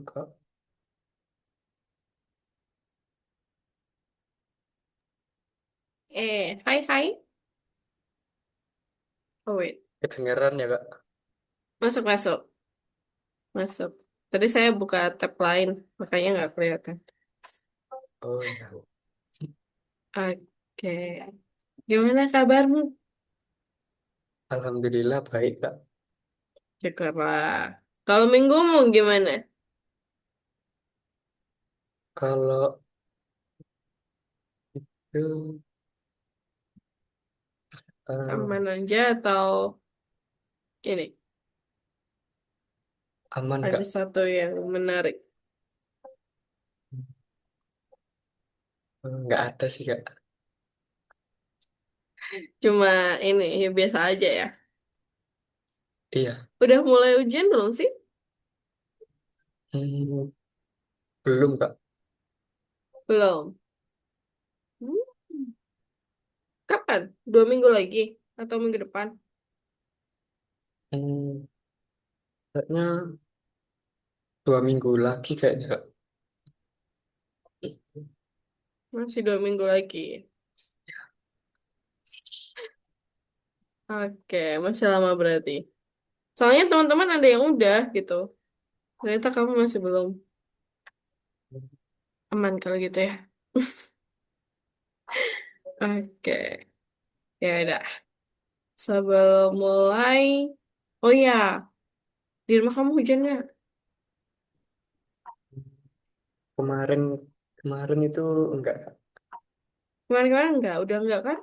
Kak, Hai hai. Oh wait, kedengeran ya kak? masuk masuk masuk. Tadi saya buka tab lain, makanya nggak kelihatan. Oh ya, Oke, gimana kabarmu? alhamdulillah baik kak. Syukurlah. Kalau minggumu gimana? Kalau itu Aman eh, aja atau ini aman ada kak. sesuatu yang menarik? Nggak ada sih kak. Cuma ini ya biasa aja ya. Iya, Udah mulai ujian belum sih? hmm, belum kak. Belum. Hmm, Kapan? 2 minggu lagi atau minggu depan? Hmm, Kayaknya 2 minggu lagi kayaknya kak. Masih 2 minggu lagi. Oke, masih lama berarti. Soalnya teman-teman ada yang udah gitu. Ternyata kamu masih belum. Aman kalau gitu ya. Oke, ya udah. Sebelum mulai, oh ya, di rumah kamu hujan nggak? Kemarin kemarin itu enggak kak. Kemarin-kemarin nggak, udah nggak kan?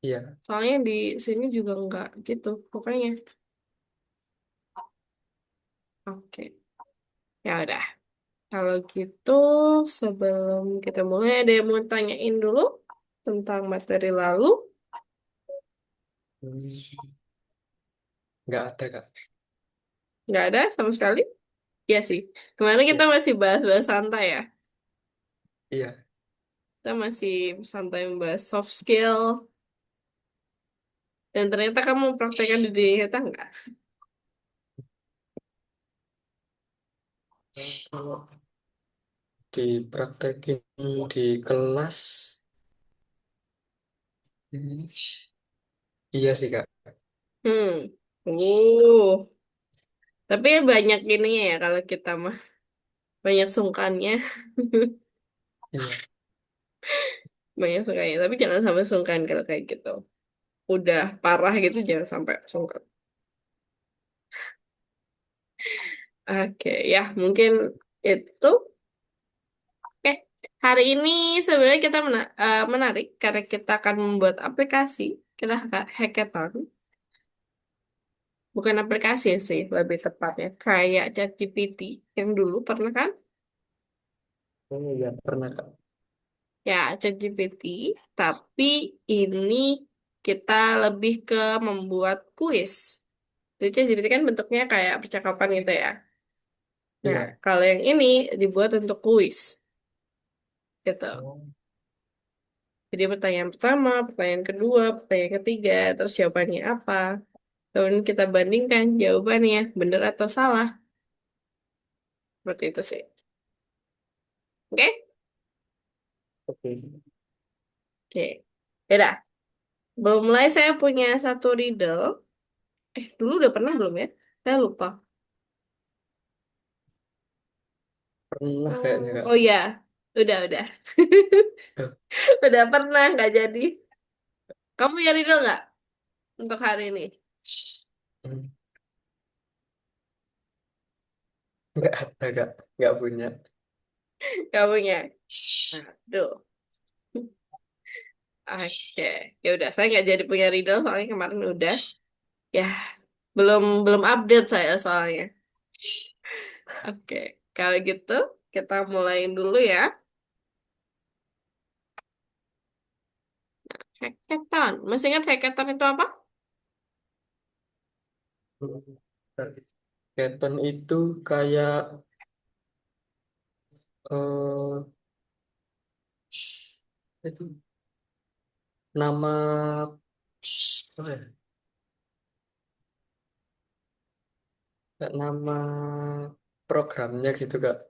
Iya. Soalnya di sini juga nggak gitu, pokoknya. Oke, ya udah. Kalau gitu, sebelum kita mulai, ada yang mau tanyain dulu tentang materi lalu? Hmm, nggak ada kak. Nggak ada sama sekali? Iya sih. Kemarin kita Iya, masih bahas-bahas santai ya. iya. Kita masih santai membahas soft skill. Dan ternyata kamu praktekkan di dunia nyata nggak? Kalau dipraktekin di kelas, hmm, iya sih kak. Hmm. Tapi banyak ini ya kalau kita mah. Banyak sungkannya. Iya. Banyak sungkannya. Tapi jangan sampai sungkan kalau kayak gitu. Udah parah gitu jangan sampai sungkan. Oke, ya mungkin itu. Oke, hari ini sebenarnya kita menarik karena kita akan membuat aplikasi. Kita hackathon. Bukan aplikasi sih, lebih tepatnya. Kayak ChatGPT yang dulu pernah kan? Oh iya, pernah kak. Ya, ChatGPT. Tapi ini kita lebih ke membuat kuis. Jadi ChatGPT kan bentuknya kayak percakapan gitu ya. Nah, Iya. kalau yang ini dibuat untuk kuis. Gitu. Oh, Jadi pertanyaan pertama, pertanyaan kedua, pertanyaan ketiga, terus jawabannya apa. Kemudian kita bandingkan jawabannya benar atau salah. Seperti itu sih. Oke? oke. Oke. Yaudah. Belum mulai saya punya satu riddle. Dulu udah pernah belum ya? Saya lupa. Pernah kayaknya Oh, kak. oh ya. Udah. Eh, Udah pernah, nggak jadi. Kamu punya riddle nggak untuk hari ini? hmm, nggak ada kak. Nggak punya. Kamu punya? Aduh. Oke. Ya udah, saya nggak jadi punya riddle soalnya kemarin udah. Ya, belum belum update saya soalnya. Oke. Kalau gitu, kita mulain dulu ya. Hackathon. Masih ingat hackathon itu apa? Keton itu kayak eh itu nama apa ya? Kayak nama programnya gitu Kak.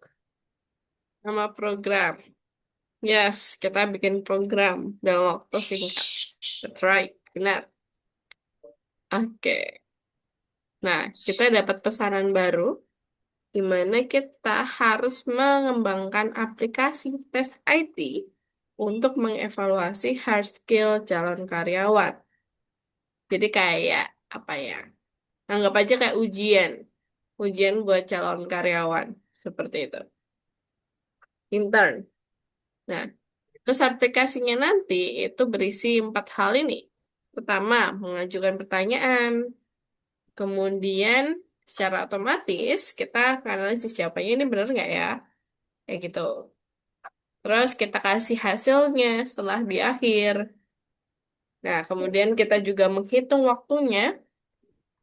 Nama program. Yes, kita bikin program dalam waktu singkat. That's right, benar. Oke. Nah, kita dapat pesanan baru di mana kita harus mengembangkan aplikasi tes IT untuk mengevaluasi hard skill calon karyawan. Jadi kayak apa ya? Anggap aja kayak ujian. Ujian buat calon karyawan. Seperti itu. Intern. Nah, terus aplikasinya nanti itu berisi 4 hal ini. Pertama, mengajukan pertanyaan. Kemudian, secara otomatis kita akan analisis jawabannya ini benar nggak ya? Kayak gitu. Terus kita kasih hasilnya setelah di akhir. Nah, kemudian kita juga menghitung waktunya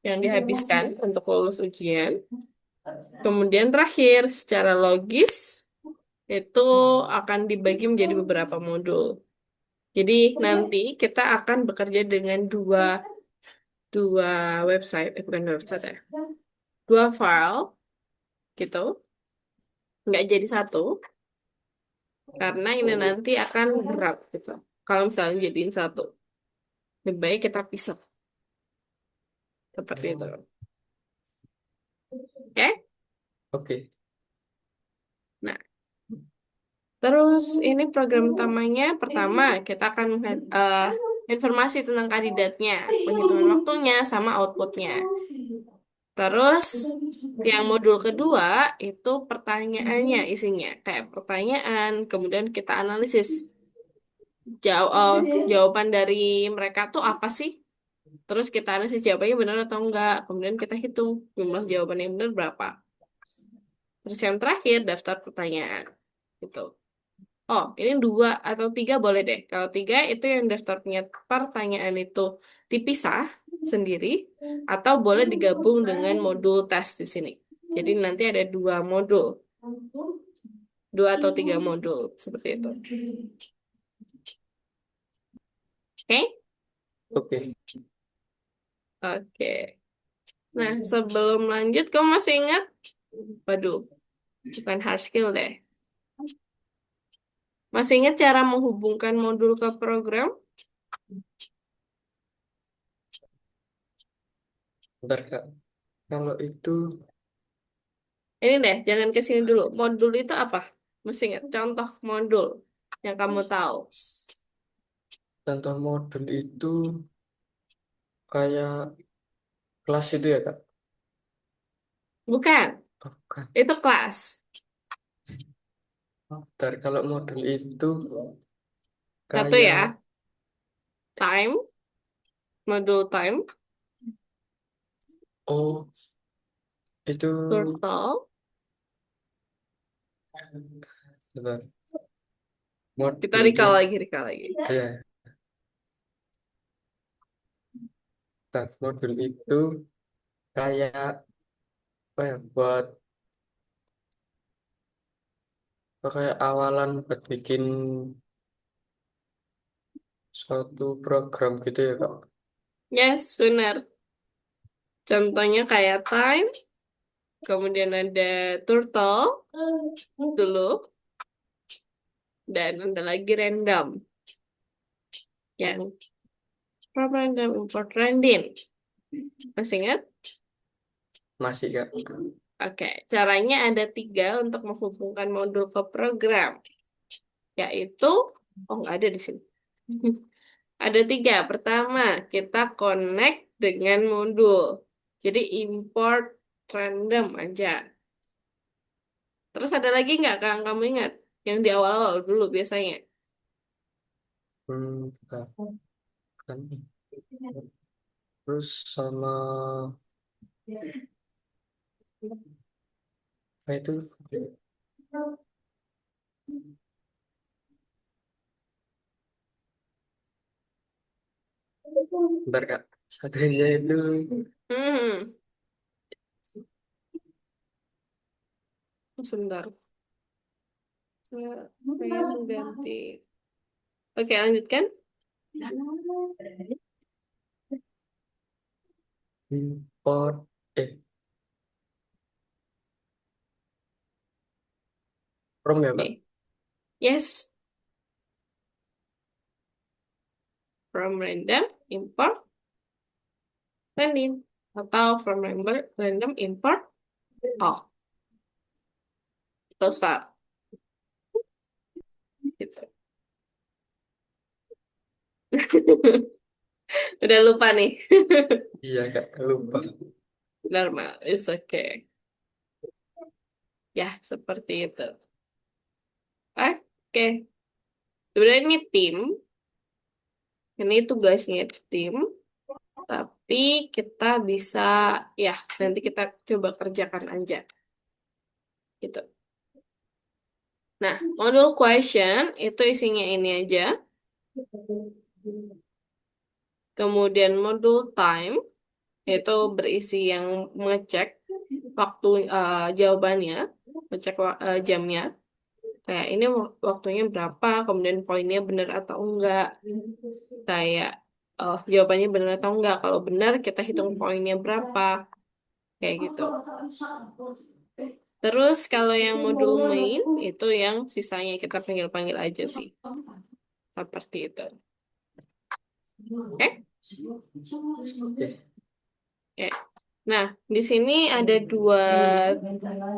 yang dihabiskan untuk lulus ujian. Kemudian terakhir, secara logis itu akan dibagi menjadi beberapa modul. Jadi nanti kita akan bekerja dengan dua dua website, bukan dua website ya, dua file gitu, nggak jadi satu karena ini nanti akan berat gitu. Kalau misalnya jadiin satu, lebih baik kita pisah seperti itu. Oke? Oke. Nah, terus ini program utamanya pertama kita akan informasi tentang kandidatnya, penghitungan waktunya sama outputnya. Terus yang modul kedua itu pertanyaannya isinya kayak pertanyaan, kemudian kita analisis jawaban dari mereka tuh apa sih? Terus kita analisis jawabannya benar atau enggak. Kemudian kita hitung jumlah jawaban yang benar berapa. Terus yang terakhir daftar pertanyaan. Gitu. Oh, ini 2 atau 3 boleh deh. Kalau 3 itu yang daftarnya pertanyaan itu dipisah sendiri atau boleh digabung dengan modul tes di sini. Jadi nanti ada 2 modul, 2 atau 3 modul seperti itu. Oke? Oke. Oke. Nah, sebelum lanjut, kamu masih ingat? Waduh, bukan hard skill deh. Masih ingat cara menghubungkan modul ke program? Bentar Kak. Kalau itu Ini deh, jangan ke sini dulu. Modul itu apa? Mesti ingat contoh modul yang kamu tahu. contoh modul itu kayak kelas itu ya Kak. Bukan, Oh, bukan. itu kelas. Bentar, kalau modul itu Satu kayak ya, time, modul time, oh itu turtle. bentar, Kita modulnya recall lagi, recall lagi. ya bentar, modul itu kayak apa ya buat kayak awalan buat bikin suatu program gitu ya Kak. Yes, benar. Contohnya kayak time, kemudian ada turtle dulu, dan ada lagi random. Yang from random import random. Masih ingat? Masih Kak. Oke, caranya ada 3 untuk menghubungkan modul ke program, yaitu, oh nggak ada di sini. Ada 3. Pertama, kita connect dengan modul. Jadi import random aja. Terus ada lagi nggak Kang? Kamu ingat? Yang di awal-awal dulu biasanya. Bentar, kan. Terus sama apa itu bentar Kak. Satunya itu Hmm, sebentar. Saya mengganti. Oke, lanjutkan. import From ya Kak? Nih. Yes, from random import random atau from random import all. Atau start gitu. Udah lupa nih. Iya Kak, lupa. Normal, it's okay. Ya, seperti itu. Oke. Sebenarnya ini tim. Ini tugasnya tim. Tapi kita bisa, ya, nanti kita coba kerjakan aja. Gitu. Nah, modul question itu isinya ini aja. Kemudian modul time itu berisi yang mengecek waktu jawabannya, ngecek jamnya. Kayak ini waktunya berapa, kemudian poinnya benar atau enggak. Kayak jawabannya benar atau enggak. Kalau benar kita hitung poinnya berapa. Kayak gitu. Terus kalau yang modul main itu yang sisanya kita panggil-panggil aja sih. Seperti itu. Oke? Oke. Oke. Nah, di sini ada dua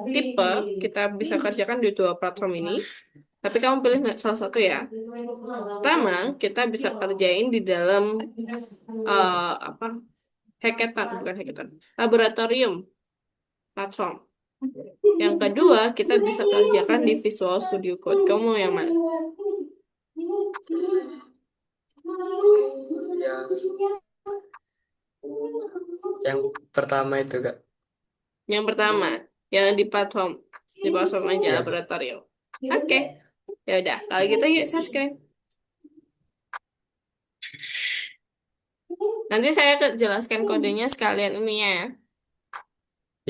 tipe. Kita bisa kerjakan di dua platform ini. Tapi kamu pilih salah satu ya. Pertama, kita bisa kerjain di dalam apa? Hackathon, bukan hackathon. Laboratorium platform. Yang kedua, kita bisa kerjakan di Visual Studio Code. Kamu mau yang mana? Yang pertama itu Kak. Yang pertama, yang di platform aja Iya. laboratorium. Oke, ya udah. Kalau gitu yuk saya screen. Nanti saya jelaskan kodenya sekalian ini ya.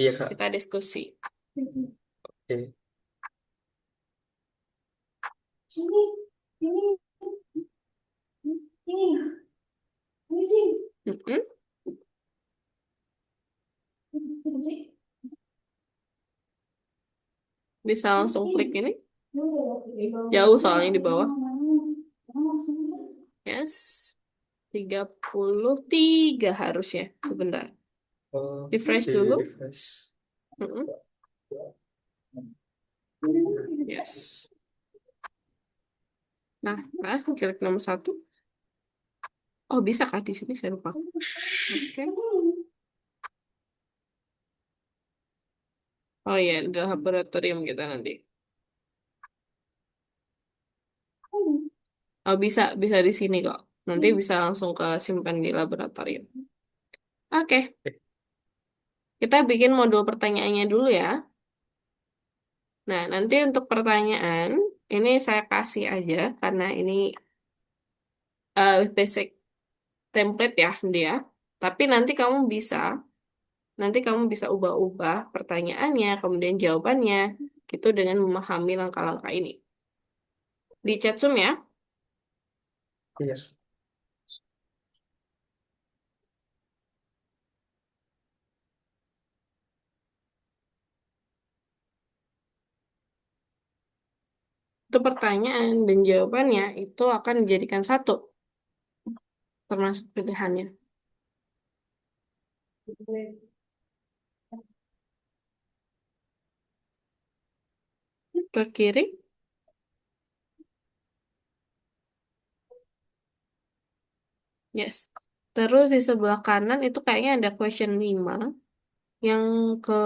Iya Kak. Kita diskusi. Oke. Mm-mm. Bisa langsung klik ini. Jauh soalnya di bawah. Yes. 33 harusnya. Sebentar. Oh, Refresh di dulu. refresh. Mm-mm. Yes. Nah, klik nomor 1. Oh, bisa kah di sini? Saya lupa. Oke. Oh iya, di laboratorium kita nanti. Oh, bisa di sini kok. Nanti bisa langsung ke simpan di laboratorium. Oke, kita bikin modul pertanyaannya dulu ya. Nah, nanti untuk pertanyaan, ini saya kasih aja karena ini basic template ya dia. Tapi nanti kamu bisa ubah-ubah pertanyaannya, kemudian jawabannya, gitu dengan memahami langkah-langkah ini. Di chat Zoom ya. Iya. Itu pertanyaan dan jawabannya itu akan dijadikan satu, termasuk pilihannya. Ke kiri, yes. Terus di sebelah kanan itu kayaknya ada question 5 yang ke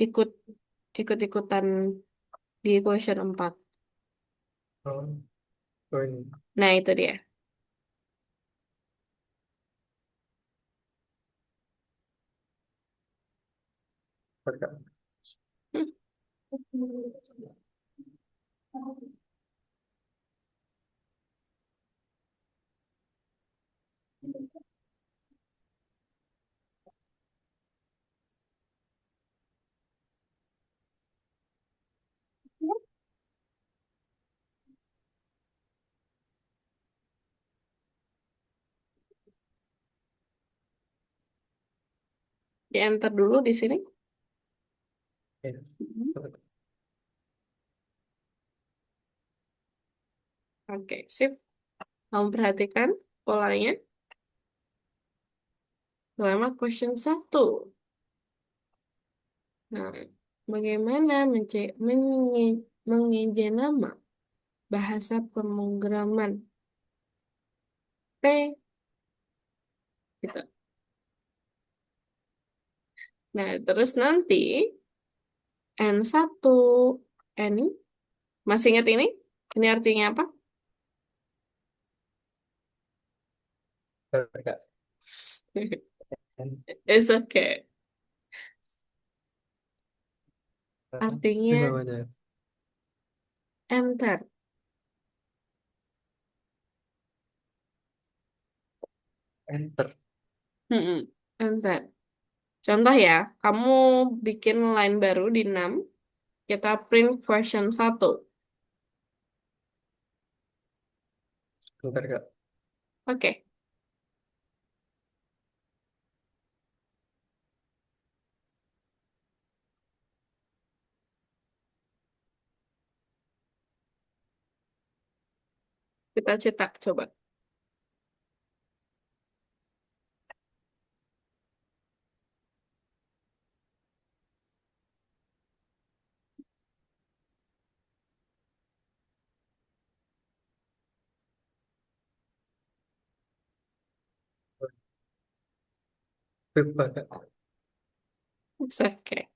ikut ikut-ikutan di question 4. Oh, oh ini. Nah, itu dia. Kak. Hmm. Di enter dulu di sini. Iya. Oke, sip. Kamu perhatikan polanya. Selama question satu. Nah, bagaimana mengeja nama bahasa pemrograman P gitu. Nah, terus nanti N1 N masih ingat ini? Ini artinya apa? Kakak. It's okay. Itu Artinya namanya enter. enter. Mm-mm, enter. Contoh ya, kamu bikin line baru di 6, kita print question satu. Bentar kak. Oke, kita cetak coba. Lupa kak. It's okay.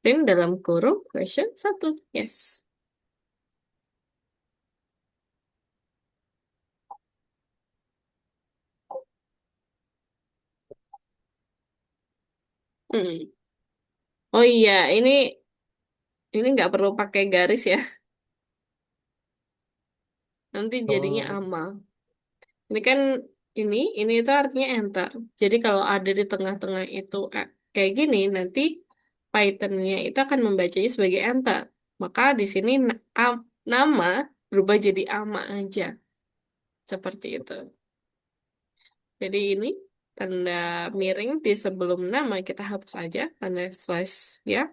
Print dalam kurung question satu. Yes. Hmm. Oh iya, ini nggak perlu pakai garis ya. Nanti jadinya Oh, amal. Ini kan ini itu artinya enter. Jadi kalau ada di tengah-tengah itu kayak gini, nanti Python-nya itu akan membacanya sebagai enter. Maka di sini nama berubah jadi ama aja. Seperti itu. Jadi ini tanda miring di sebelum nama kita hapus aja. Tanda slash ya,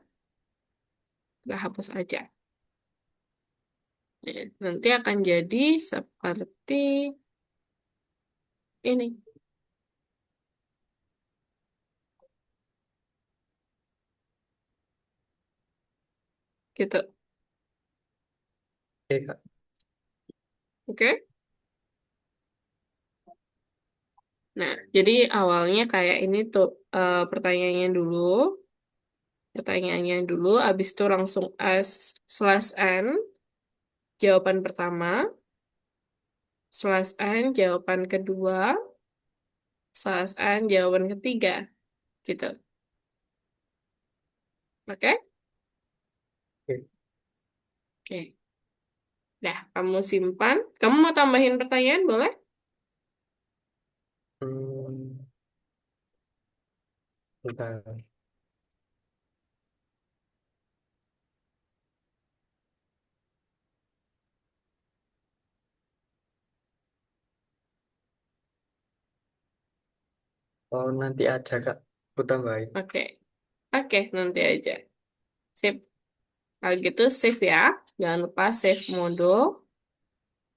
kita hapus aja. Ya, nanti akan jadi seperti ini. Gitu. oke kak. Oke? Nah, jadi awalnya kayak ini tuh pertanyaannya dulu. Pertanyaannya dulu, habis itu langsung S slash N, jawaban pertama, slash N, jawaban kedua, slash N, jawaban ketiga. Gitu. Oke? Oke. Oke. Dah, kamu simpan. Kamu mau tambahin pertanyaan, boleh? Hmm, bentar. Oh, nanti aja kak. Aku tambahin. Oke. Oke, nanti aja. Sip. Kalau gitu save ya. Jangan lupa save modul.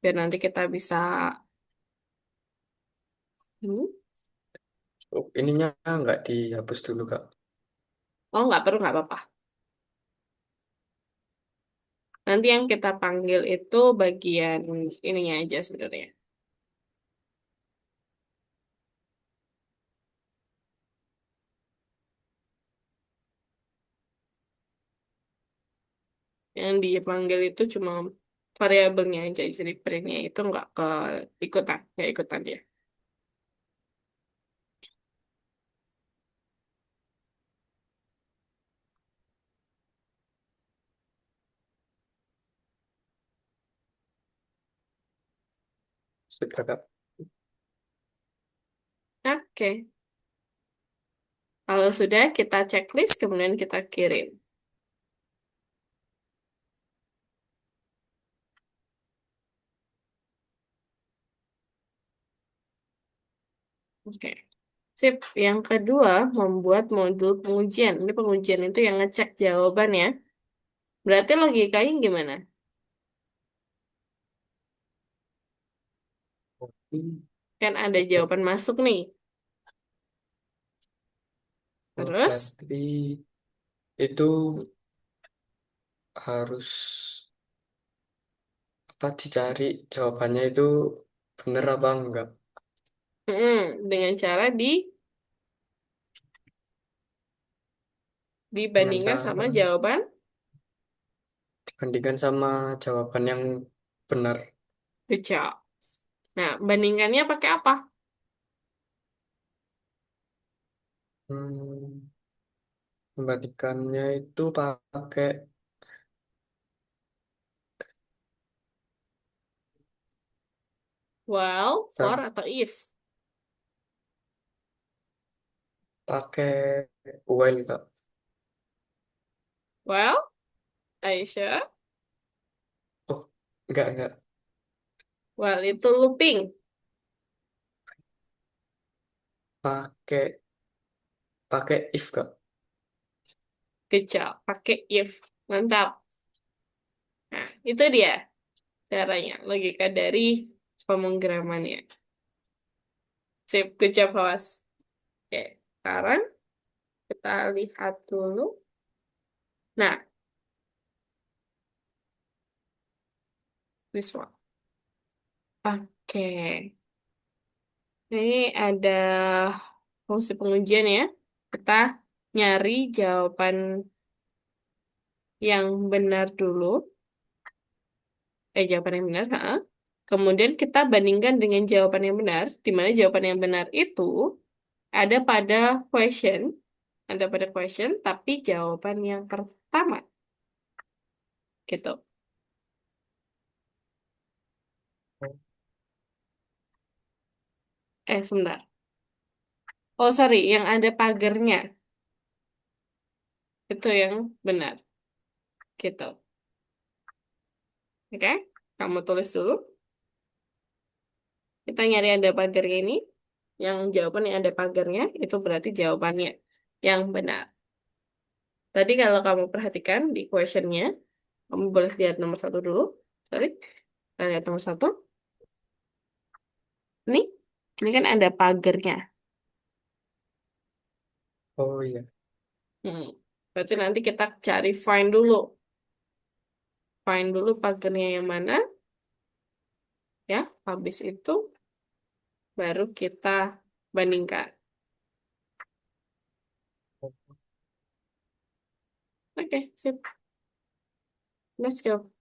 Biar nanti kita bisa... Hmm? Oh, ininya nggak dihapus dulu kak. Oh, nggak perlu, nggak apa-apa. Nanti yang kita panggil itu bagian ininya aja sebenarnya. Yang dipanggil itu cuma variabelnya aja. Jadi printnya itu nggak ke ikutan, nggak ikutan dia. Sudah kak. Oke. Kalau sudah kita checklist, kemudian kita kirim. Oke. Sip. Yang kedua, membuat modul pengujian. Ini pengujian itu yang ngecek jawaban ya. Berarti logikanya gimana? Hmm. Kan ada jawaban masuk nih. Oh, Terus, berarti itu harus apa dicari jawabannya itu bener apa enggak? dengan cara Dengan dibandingkan sama cara jawaban dibandingkan sama jawaban yang benar. kecil. Nah, bandingkannya pakai apa? Hmm, membandingkannya itu pakai While, for, eh, atau if? pakai while Kak. Well, Aisyah. Oh, enggak. Well, itu looping. Pakai pakai if Kak. Kecil. Pakai if. Mantap. Nah, itu dia caranya. Logika dari pemrogramannya. Sip, good job, Hawas. Oke, sekarang kita lihat dulu. Nah, this one. Oke, ini ada fungsi pengujian ya. Kita nyari jawaban yang benar dulu. Jawaban yang benar. Ha. Kemudian kita bandingkan dengan jawaban yang benar, di mana jawaban yang benar itu ada pada question, tapi jawaban yang pertama, gitu. Sebentar. Oh, sorry, yang ada pagernya, itu yang benar, gitu. Oke, kamu tulis dulu. Kita nyari ada pagernya ini, yang jawaban yang ada pagernya, itu berarti jawabannya yang benar. Tadi kalau kamu perhatikan di questionnya, kamu boleh lihat nomor satu dulu. Sorry, kita lihat nomor satu. Ini, ini kan ada pagernya. Oh iya. Hmm. Berarti nanti kita cari find dulu. Find dulu pagernya yang mana, ya. Habis itu baru kita bandingkan. Oke, sip. Let's go.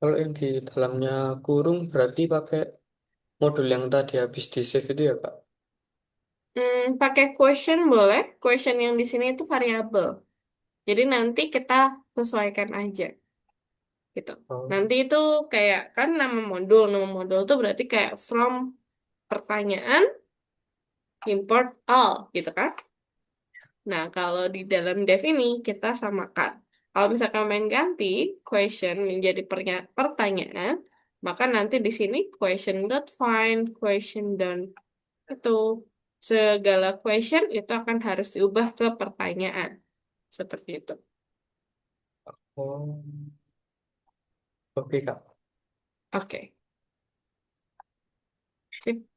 Kalau yang di dalamnya kurung berarti pakai modul yang tadi habis di save itu ya Kak? Pakai question boleh. Question yang di sini itu variabel. Jadi nanti kita sesuaikan aja, gitu. Oh, Nanti itu kayak kan nama modul. Nama modul itu berarti kayak from pertanyaan import all, gitu kan? Nah, kalau di dalam dev ini kita samakan. Kalau misalkan main ganti question menjadi pertanyaan, maka nanti di sini question dot find, question dot itu segala question itu akan harus diubah ke pertanyaan. Seperti itu. oh, oke Kak. Oke. Sip.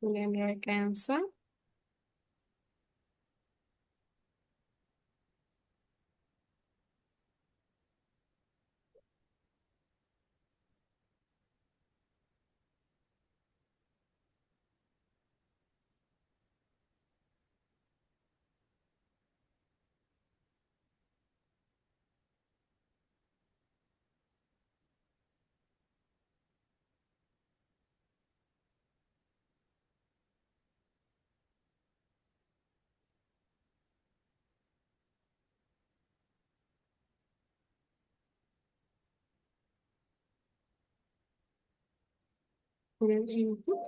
Kemudian right answer. Kemudian input,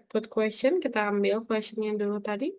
put question, kita ambil questionnya dulu tadi.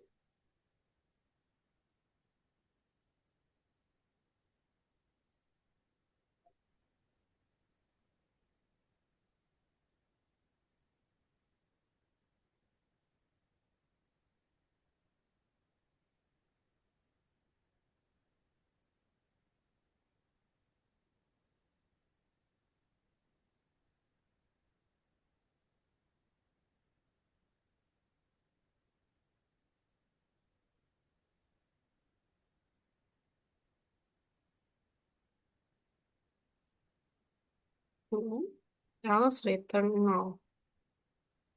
Hmm. Else return 0.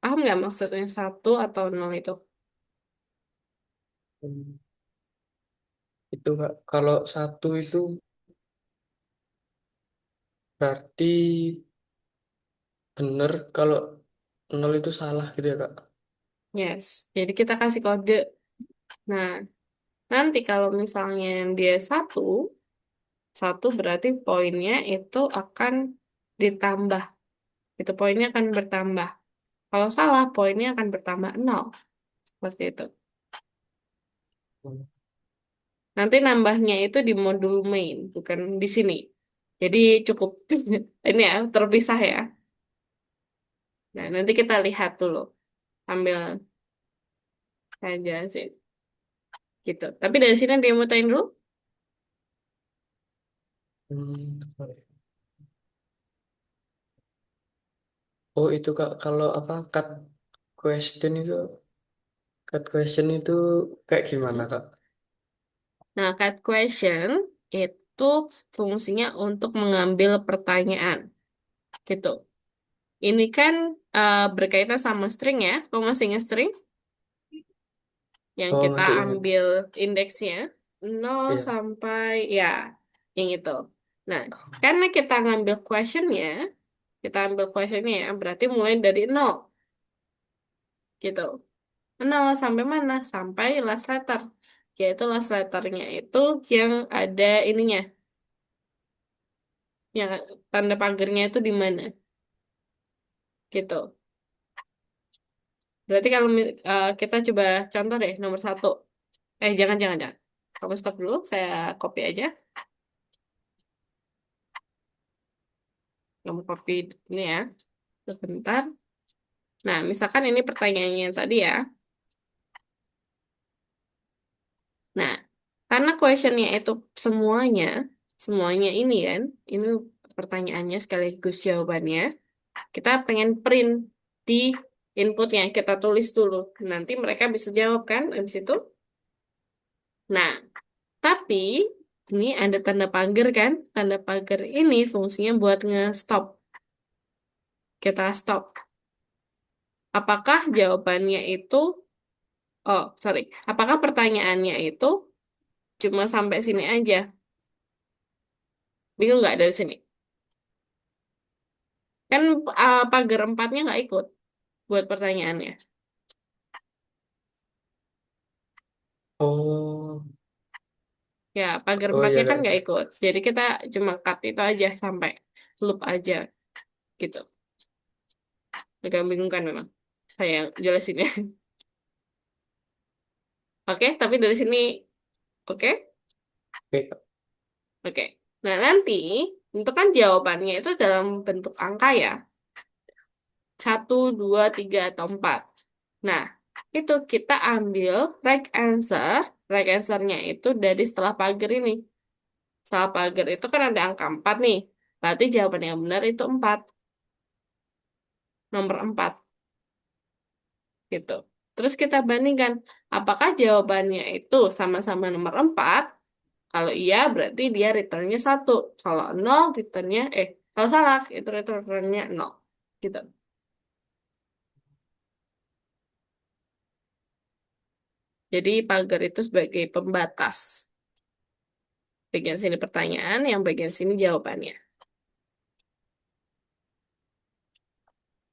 Paham nggak maksudnya satu atau nol itu? Hmm, itu Kak, kalau satu itu berarti bener, kalau nol itu salah gitu ya Kak. Yes. Jadi kita kasih kode. Nah, nanti kalau misalnya dia satu, satu berarti poinnya itu akan ditambah. Itu poinnya akan bertambah. Kalau salah, poinnya akan bertambah nol. Seperti itu. Hmm. Nanti nambahnya itu di modul main, bukan di sini. Jadi cukup ini ya, terpisah ya. Nah, nanti kita lihat dulu. Ambil saja sih. Gitu. Tapi dari sini dia mutain dulu. Sorry. Oh itu Kak, kalau apa cut question itu kayak gimana Kak? Nah, cat question itu fungsinya untuk mengambil pertanyaan. Gitu. Ini kan berkaitan sama string ya. Kamu masih ingat string? Yang Oh kita masih ingat. ambil indeksnya nol Iya. sampai ya, yang itu. Nah, karena kita ambil questionnya ya, berarti mulai dari nol. Gitu. Nol sampai mana? Sampai last letter. Yaitu last letternya itu yang ada ininya. Yang tanda pagarnya itu di mana? Gitu. Berarti kalau kita coba contoh deh nomor satu. Jangan, jangan, jangan. Kamu stop dulu, saya copy aja. Kamu copy ini ya, sebentar. Nah, misalkan ini pertanyaannya tadi ya. Nah, karena questionnya itu semuanya, semuanya ini kan, ini pertanyaannya sekaligus jawabannya. Kita pengen print di inputnya, kita tulis dulu. Nanti mereka bisa jawab kan, habis itu. Nah, tapi ini ada tanda pagar kan? Tanda pagar ini fungsinya buat nge-stop. Kita stop. Apakah jawabannya itu, oh sorry, apakah pertanyaannya itu cuma sampai sini aja? Bingung nggak dari sini? Kan pagar empatnya nggak ikut buat pertanyaannya. Oh, Ya, pagar oh iya empatnya kan nggak Kak. ikut. Jadi kita cuma cut itu aja sampai loop aja gitu. Agak membingungkan memang. Saya jelasin ya. Oke, tapi dari sini oke. Oke Kak. Oke. Nah, nanti untuk kan jawabannya itu dalam bentuk angka ya. Satu, dua, tiga, atau empat. Nah, itu kita ambil right answer. Right answer-nya itu dari setelah pagar ini. Setelah pagar itu kan ada angka 4 nih. Berarti jawaban yang benar itu 4. Nomor 4. gitu. Terus kita bandingkan, apakah jawabannya itu sama-sama nomor 4? Kalau iya, berarti dia returnnya 1. Kalau nol, returnnya, kalau salah, itu returnnya nol. Gitu. Jadi pagar itu sebagai pembatas. Bagian sini pertanyaan, yang bagian sini jawabannya.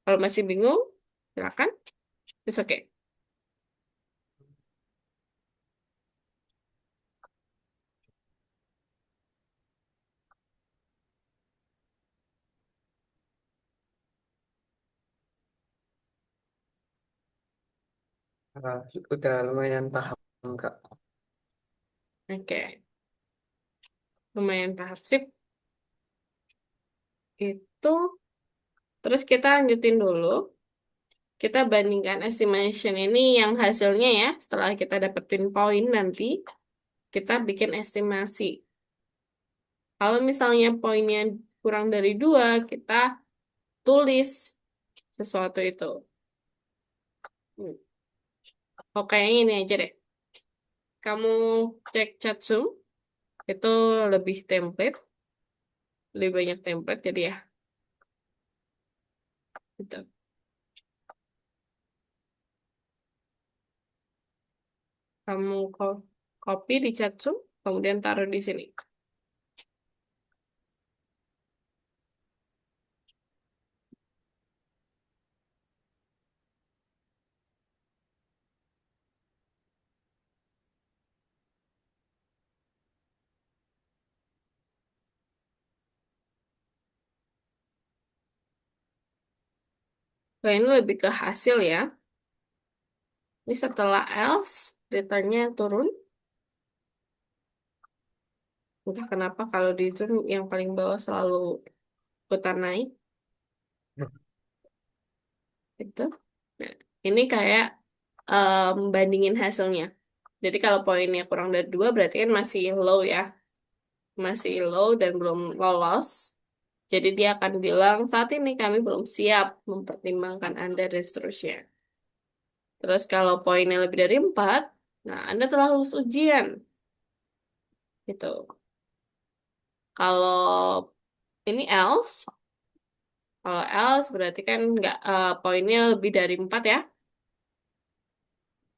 Kalau masih bingung, silakan. It's okay. Nah, udah lumayan paham, Kak. Oke, lumayan paham sip. Itu, terus kita lanjutin dulu. Kita bandingkan estimation ini yang hasilnya ya, setelah kita dapetin poin nanti, kita bikin estimasi. Kalau misalnya poinnya kurang dari 2, kita tulis sesuatu itu. Hmm. Oh, kayaknya ini aja deh. Kamu cek chat Zoom, itu lebih template, lebih banyak template, jadi ya, gitu. Kamu copy di chat Zoom, kemudian taruh di sini. Nah, ini lebih ke hasil ya. Ini setelah else, datanya turun. Entah kenapa kalau di Zoom yang paling bawah selalu ikutan naik. Itu. Nah, ini kayak bandingin hasilnya. Jadi kalau poinnya kurang dari 2 berarti kan masih low ya. Masih low dan belum lolos. Jadi dia akan bilang saat ini kami belum siap mempertimbangkan Anda dan seterusnya. Terus kalau poinnya lebih dari 4, nah Anda telah lulus ujian. Gitu. Kalau ini else, kalau else berarti kan nggak poinnya lebih dari 4 ya.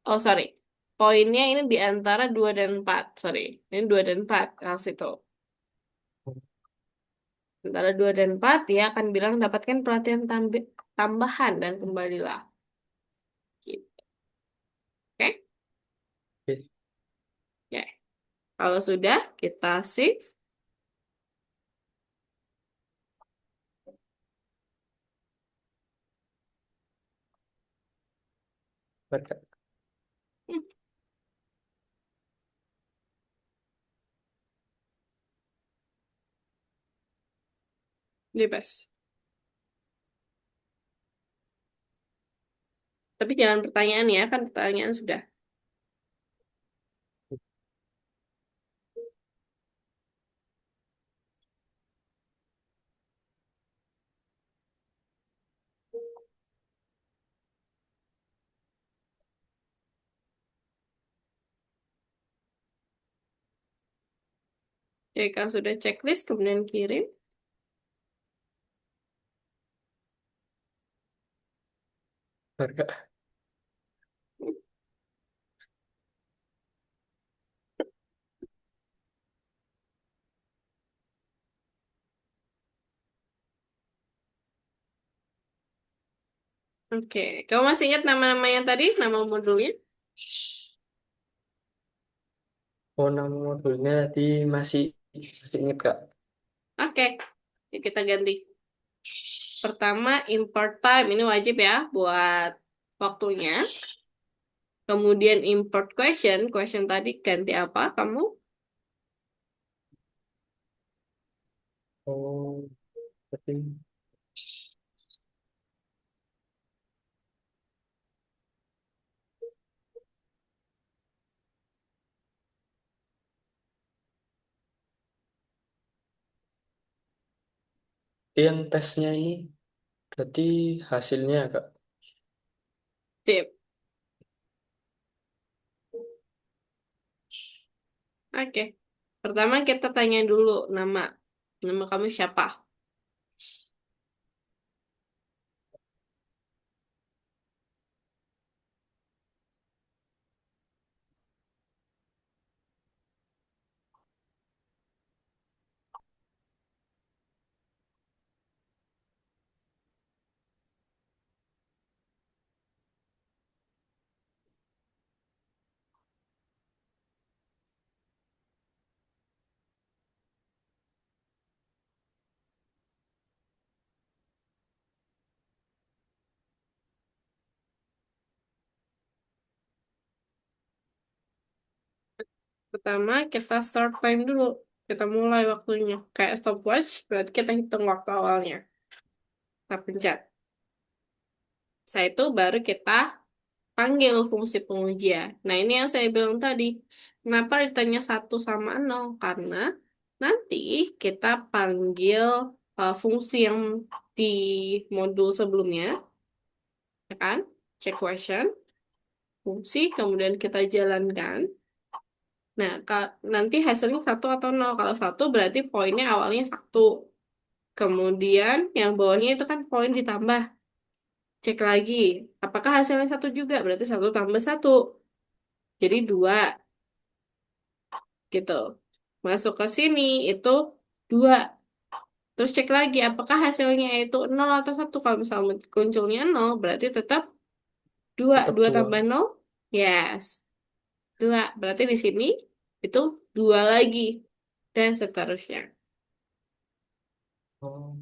Oh, sorry. Poinnya ini di antara 2 dan 4. Sorry. Ini 2 dan 4. Else itu. Antara 2 dan 4, dia akan bilang dapatkan pelatihan tambahan dan kembalilah. Gitu. Oke? Oke, Ya. Kalau sudah, kita save. Baik, Kak. Hmm, bebas. Tapi jangan pertanyaan ya, kan pertanyaan sudah. Oke, kalau sudah checklist, kemudian kirim. Baik, Kak. Oke, kamu masih ingat nama-nama yang tadi, nama modulnya? Oh, nama modulnya tadi masih ingat, Kak. Oke, yuk kita ganti. Pertama, import time. Ini wajib ya buat waktunya. Kemudian import question. Question tadi ganti apa kamu? Oh, berarti yang tesnya ini berarti hasilnya, Kak. Tip. Oke. Pertama kita tanya dulu nama. Nama kamu siapa? Pertama kita start time dulu. Kita mulai waktunya. Kayak stopwatch, berarti kita hitung waktu awalnya. Kita pencet. Setelah itu baru kita panggil fungsi pengujian. Nah, ini yang saya bilang tadi. Kenapa ditanya satu sama nol? Karena nanti kita panggil fungsi yang di modul sebelumnya, ya kan? Check question, fungsi, kemudian kita jalankan. Nah, nanti hasilnya satu atau nol. Kalau satu berarti poinnya awalnya satu. Kemudian yang bawahnya itu kan poin ditambah. Cek lagi. Apakah hasilnya satu juga? Berarti satu tambah satu. Jadi dua gitu. Masuk ke sini itu dua. Terus cek lagi apakah hasilnya itu nol atau satu. Kalau misalnya munculnya nol berarti tetap dua. Tetap Dua dua. tambah nol, yes. Dua. Berarti di sini itu dua lagi. Dan seterusnya. Oh,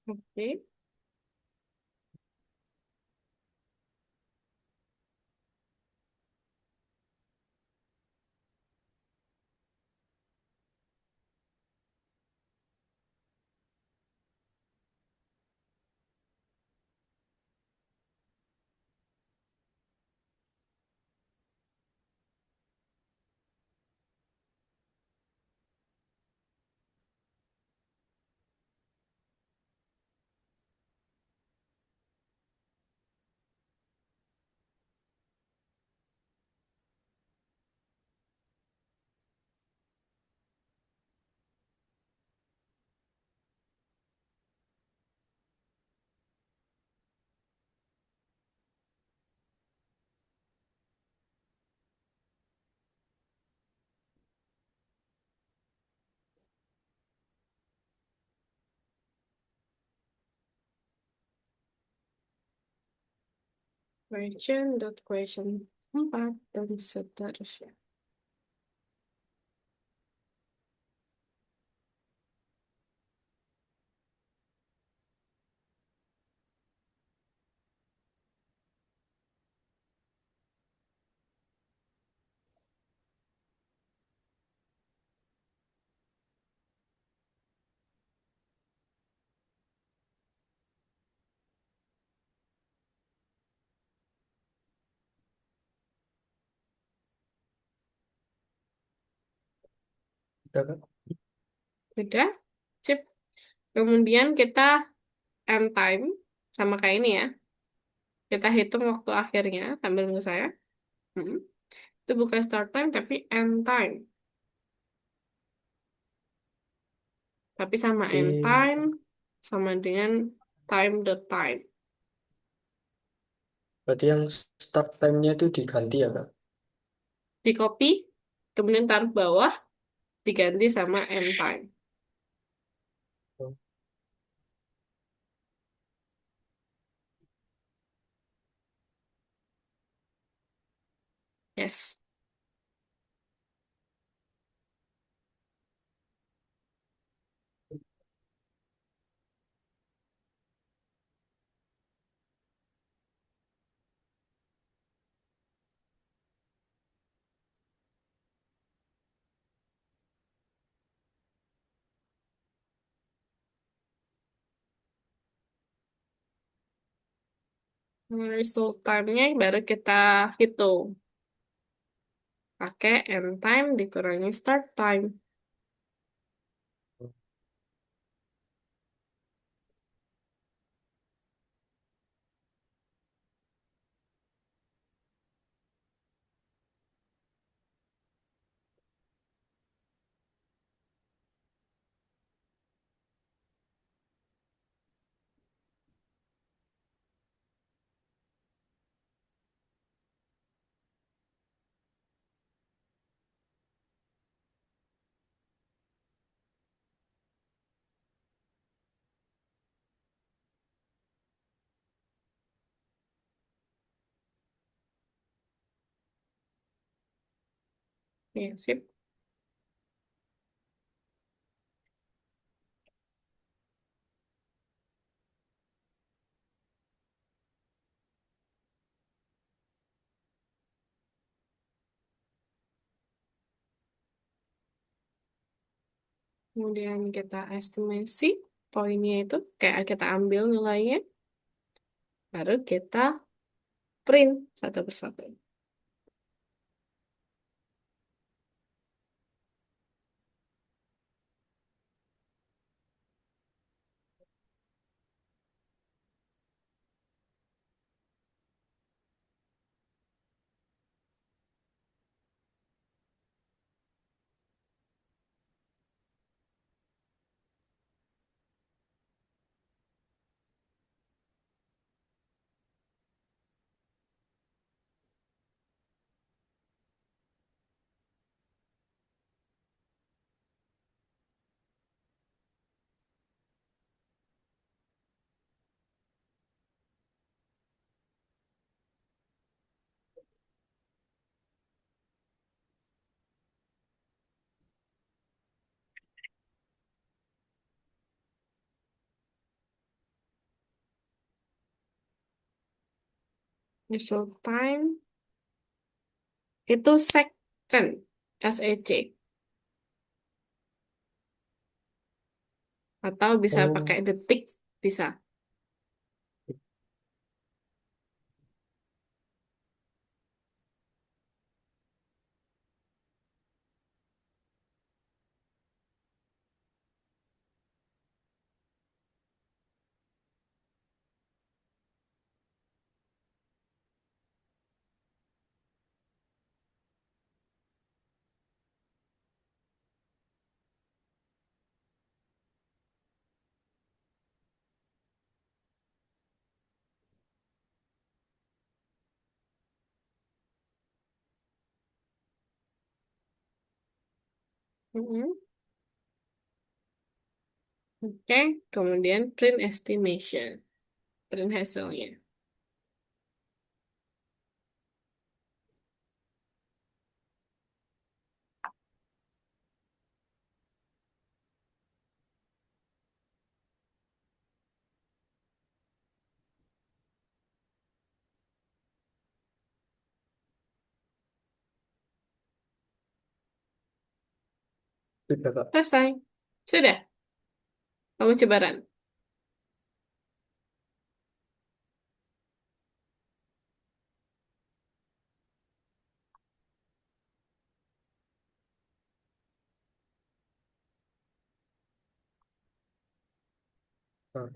Oke. Question, dot question 4 dan seterusnya. udah kan? Sudah? Sip. Kemudian kita end time sama kayak ini ya. Kita hitung waktu akhirnya sambil nunggu saya. Mm-mm. Itu bukan start time tapi end time. Tapi sama end Oke, time sama dengan time the time. berarti yang start time-nya itu diganti ya, Kak? Di copy, kemudian taruh bawah, diganti sama end time. Yes. Result time-nya baru kita hitung. Pakai end time dikurangi start time. Ya, sip. Kemudian kita estimasi poinnya itu, kayak kita ambil nilainya, baru kita print satu persatu. Result time itu second, SEC. Atau bisa pakai Oh, detik, bisa. Mm-mm. Oke, kemudian print estimation, print hasilnya. sudah, Kak. Selesai. Sudah, kamu coba run. Nah,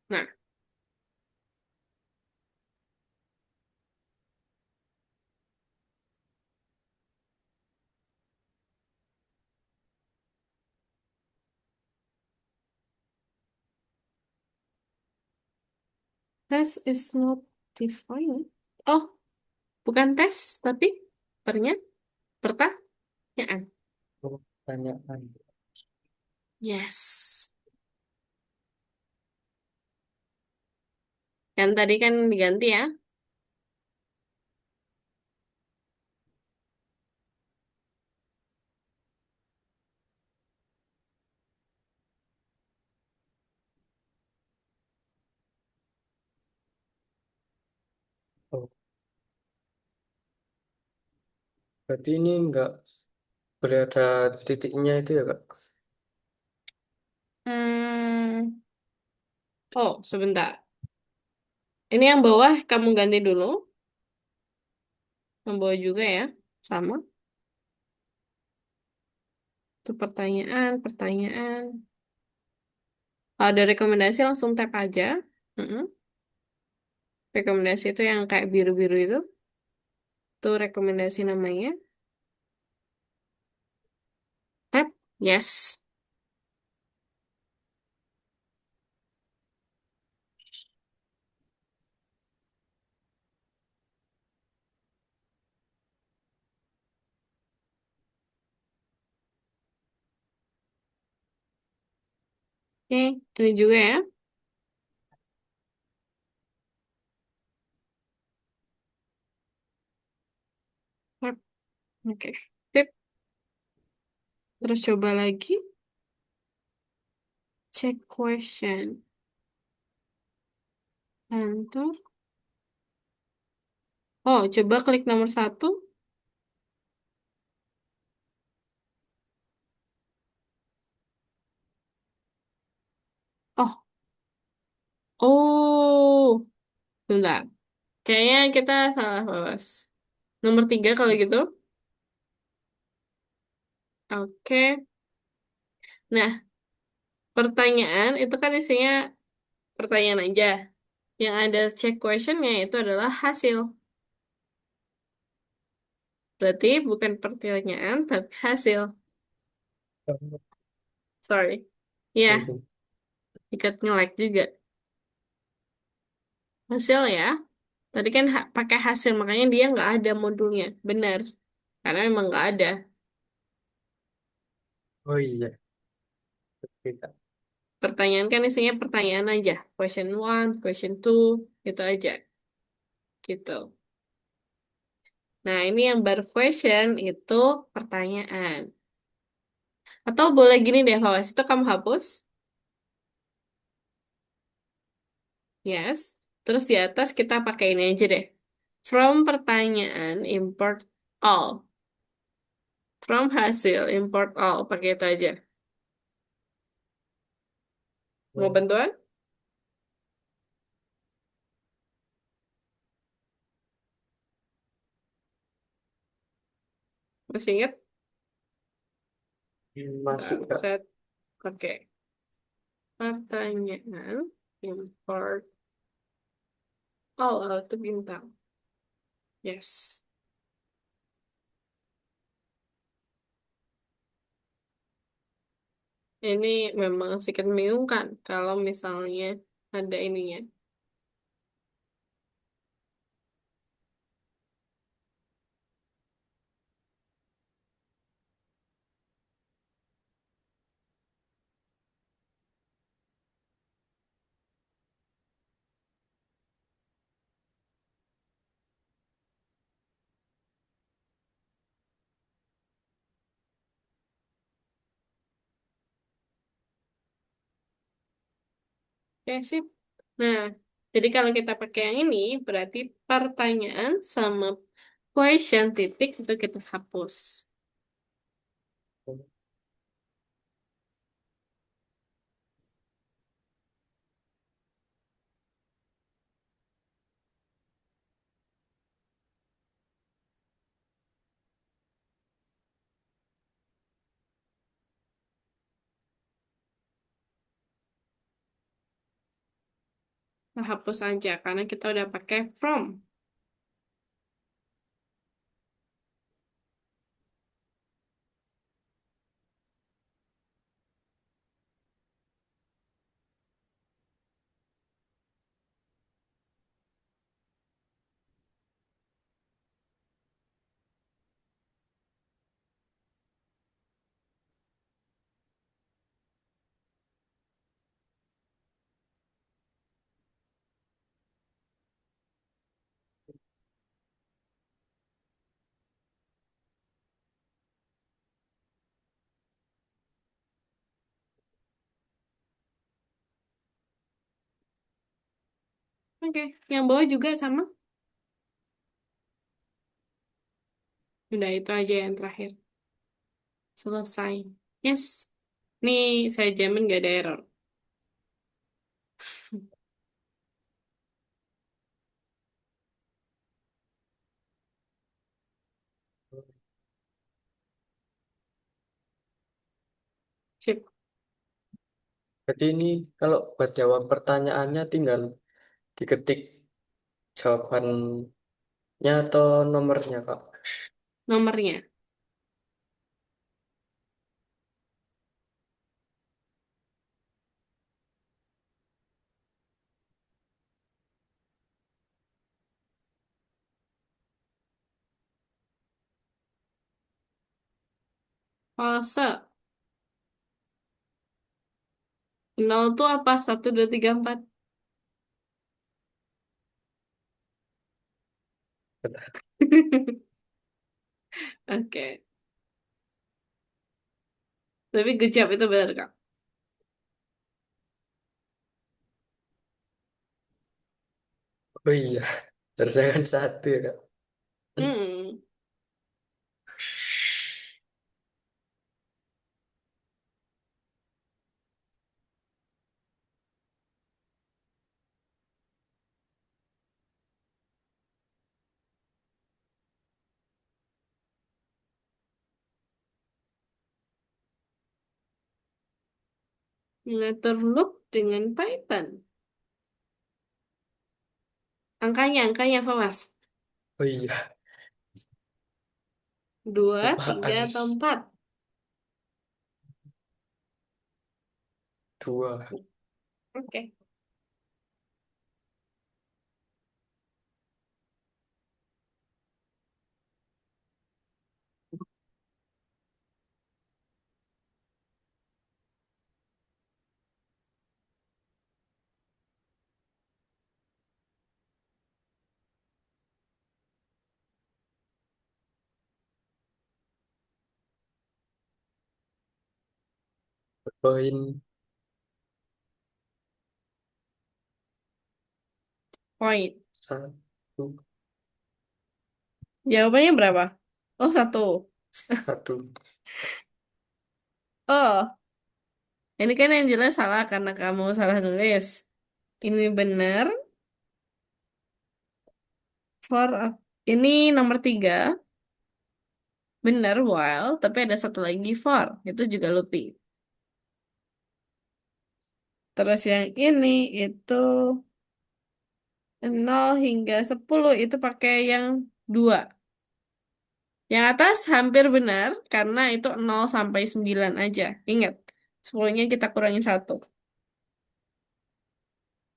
Nah, test is not defined. Oh, bukan tes, tapi pertanyaan. Pertanyaan. Yes. Yang tadi kan diganti ya. Oh, berarti ini nggak boleh ada titiknya itu ya, Kak? Hmm. Oh, sebentar. Ini yang bawah kamu ganti dulu. Yang bawah juga ya. Sama. Itu pertanyaan, pertanyaan. Kalau ada rekomendasi langsung tap aja. Mm-mm. Rekomendasi itu yang kayak biru-biru itu. Itu rekomendasi namanya. Tap. Yes. Oke, ini juga ya. Tap. Oke. Tip. Terus coba lagi. Check question. Enter. Oh, coba klik nomor satu. Oh, oh, bentar. Kayaknya kita salah balas. Nomor tiga kalau gitu. Oke. Nah, pertanyaan itu kan isinya pertanyaan aja. Yang ada check questionnya itu adalah hasil. Berarti bukan pertanyaan, tapi hasil. Oh, Sorry. Ya, gitu. ikut nge-like juga. Hasil ya. Tadi kan pakai hasil, makanya dia nggak ada modulnya. Benar. Karena memang nggak ada. Oh iya, kita. Pertanyaan kan isinya pertanyaan aja. Question one, question two, itu aja. Gitu. Nah, ini yang baru question itu pertanyaan. Atau boleh gini deh, Fawas. Itu kamu hapus. Yes. Terus di atas kita pakai ini aja deh. From pertanyaan, import all. From hasil, import all. Pakai itu aja. Mau Oh, bantuan? Masih ingat? masih, Bentar, Kak. set. Oke. Pertanyaan, import all auto bintang. Yes. Ini memang sedikit membingungkan kalau misalnya ada ininya. Oke, sip. Nah, jadi kalau kita pakai yang ini, berarti pertanyaan sama question titik itu kita hapus. Kita hapus aja karena kita udah pakai from. Oke, yang bawah juga sama. Udah itu aja yang terakhir. Selesai. Yes. Nih saya jamin gak ada error. Sip. Jadi ini kalau buat jawab pertanyaannya tinggal diketik jawabannya atau nomornya, Kak. Nomornya. False. Nol tuh apa? Satu, dua, tiga, empat. Oke. Tapi good job itu benar, Kak. Oh iya, harusnya kan satu ya, Kak. Hmm. Mengatur loop dengan Python. Angkanya, Fawas. Oh iya, Dua, tiga, apaan? atau empat. Dua. Oke. Poin Point. satu. Jawabannya berapa? Oh, satu. Satu. Oh, ini kan yang jelas salah karena kamu salah nulis. Ini benar. For ini nomor tiga. Benar while, tapi ada satu lagi for. Itu juga looping. Terus yang ini itu 0 hingga 10 itu pakai yang dua. Yang atas hampir benar karena itu 0 sampai 9 aja. Ingat, 10-nya kita kurangin satu.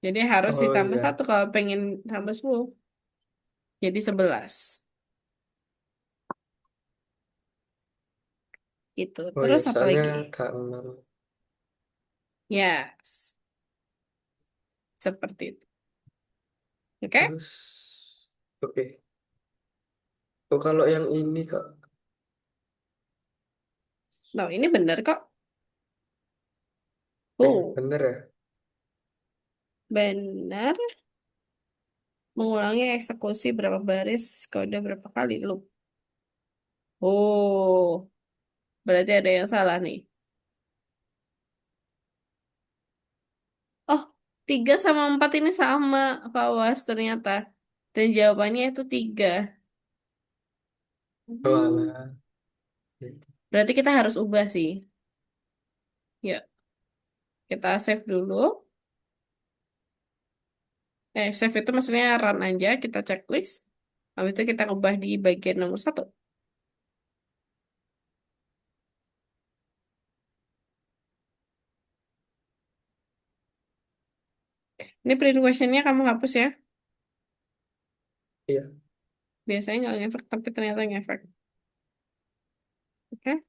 Jadi harus Oh ditambah iya. satu kalau pengen tambah 10. Jadi 11. Itu. Oh iya, Terus apa soalnya lagi? ada nol. Yes. Seperti itu. Oke? Terus, oke. Oh kalau yang ini, Kak. Nah, ini benar kok. Oh, Bener ya? benar. Mengulangi eksekusi berapa baris kode berapa kali loop. Oh, berarti ada yang salah nih. Oh, 3 sama 4 ini sama, Pak Was, ternyata. Dan jawabannya itu 3. Oh Hmm. alah. Berarti kita harus ubah sih. Yuk, kita save dulu. Save itu maksudnya run aja, kita checklist. Habis itu kita ubah di bagian nomor satu. Ini print questionnya kamu hapus ya. Iya. Biasanya nggak ngefek, tapi ternyata ngefek. Oke,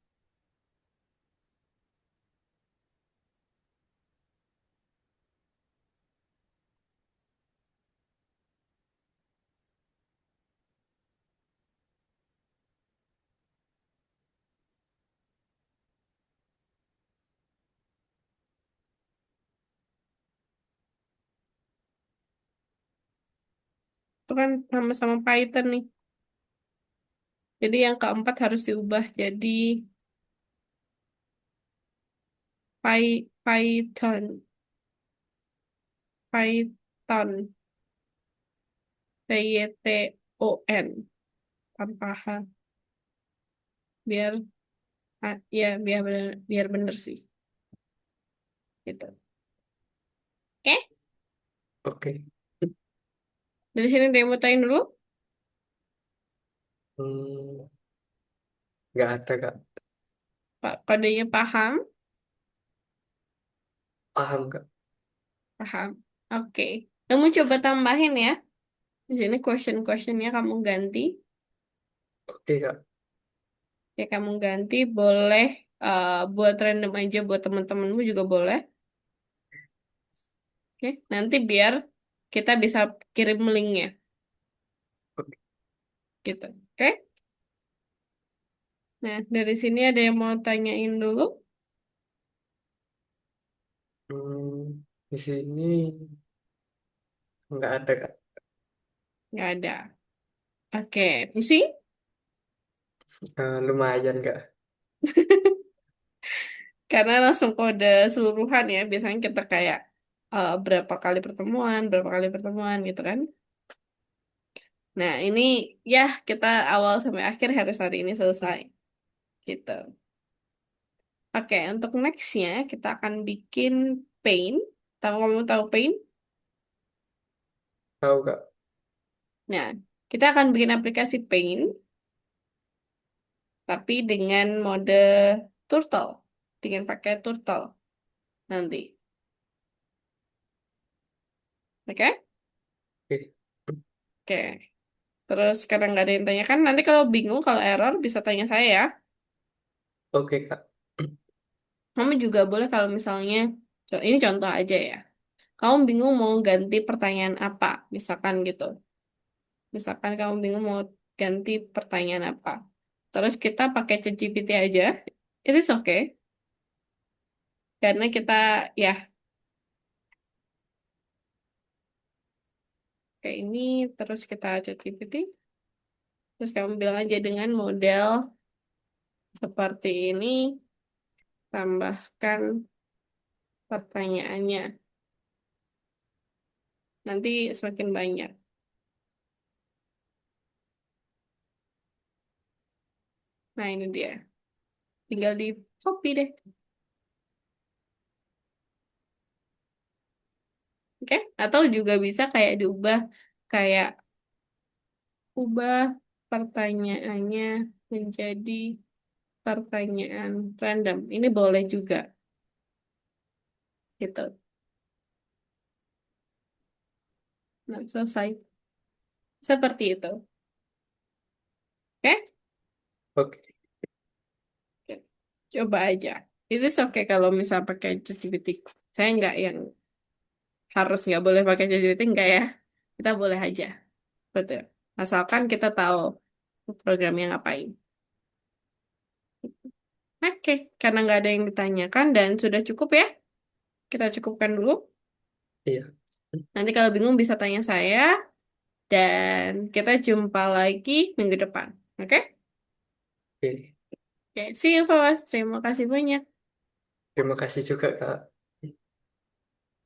itu kan sama-sama Python nih. Jadi yang keempat harus diubah jadi Python, Python, Python tanpa H. Biar ya biar bener sih. Gitu. Oke, Oke. dari sini dia mau tanya dulu. Hmm, nggak ada, Kak. Pak, kodenya paham? Paham, Kak. Paham. Oke. Kamu coba tambahin ya. Di sini question-questionnya kamu ganti. Oke, Kak. Ya kamu ganti boleh buat random aja buat teman-temanmu juga boleh. Oke. Nanti biar kita bisa kirim linknya. Oke. Gitu. Oke. Nah, dari sini ada yang mau tanyain dulu? Di sini nggak ada, Kak. Nggak ada. Oke. Pusing? Lumayan, Kak. Karena langsung kode seluruhan ya. Biasanya kita kayak berapa kali pertemuan gitu kan. Nah, ini ya kita awal sampai akhir harus hari ini selesai. Gitu. Oke, untuk nextnya kita akan bikin Paint. Kamu tahu Paint? Tahu, Kak. Nah, kita akan bikin aplikasi Paint, tapi dengan mode Turtle. Dengan pakai Turtle nanti. Oke? Oke. Oke. Terus karena nggak ada yang tanya kan, nanti kalau bingung, kalau error bisa tanya saya ya. Oke, Kak. Kamu juga boleh kalau misalnya, ini contoh aja ya. Kamu bingung mau ganti pertanyaan apa, misalkan gitu. Misalkan kamu bingung mau ganti pertanyaan apa. Terus kita pakai ChatGPT aja. It is okay. Karena kita, ya, kayak ini. Terus kita ChatGPT. Terus kamu bilang aja dengan model seperti ini. Tambahkan pertanyaannya. Nanti semakin banyak. Nah, ini dia. Tinggal di copy deh. Oke? Atau juga bisa kayak diubah. Kayak ubah pertanyaannya menjadi pertanyaan random. Ini boleh juga. Gitu. Nah, selesai. Seperti itu. Oke? Oke. Oke. Coba aja. Itu oke kalau misal pakai ChatGPT. Saya nggak yang harus nggak boleh pakai ChatGPT, nggak ya. Kita boleh aja. Betul. Asalkan kita tahu programnya ngapain. Oke, karena nggak ada yang ditanyakan dan sudah cukup ya. Kita cukupkan dulu. Iya. Nanti kalau bingung bisa tanya saya dan kita jumpa lagi minggu depan. Oke? Oke. Oke, see you, Fawas. Terima kasih banyak. Terima kasih juga, Kak.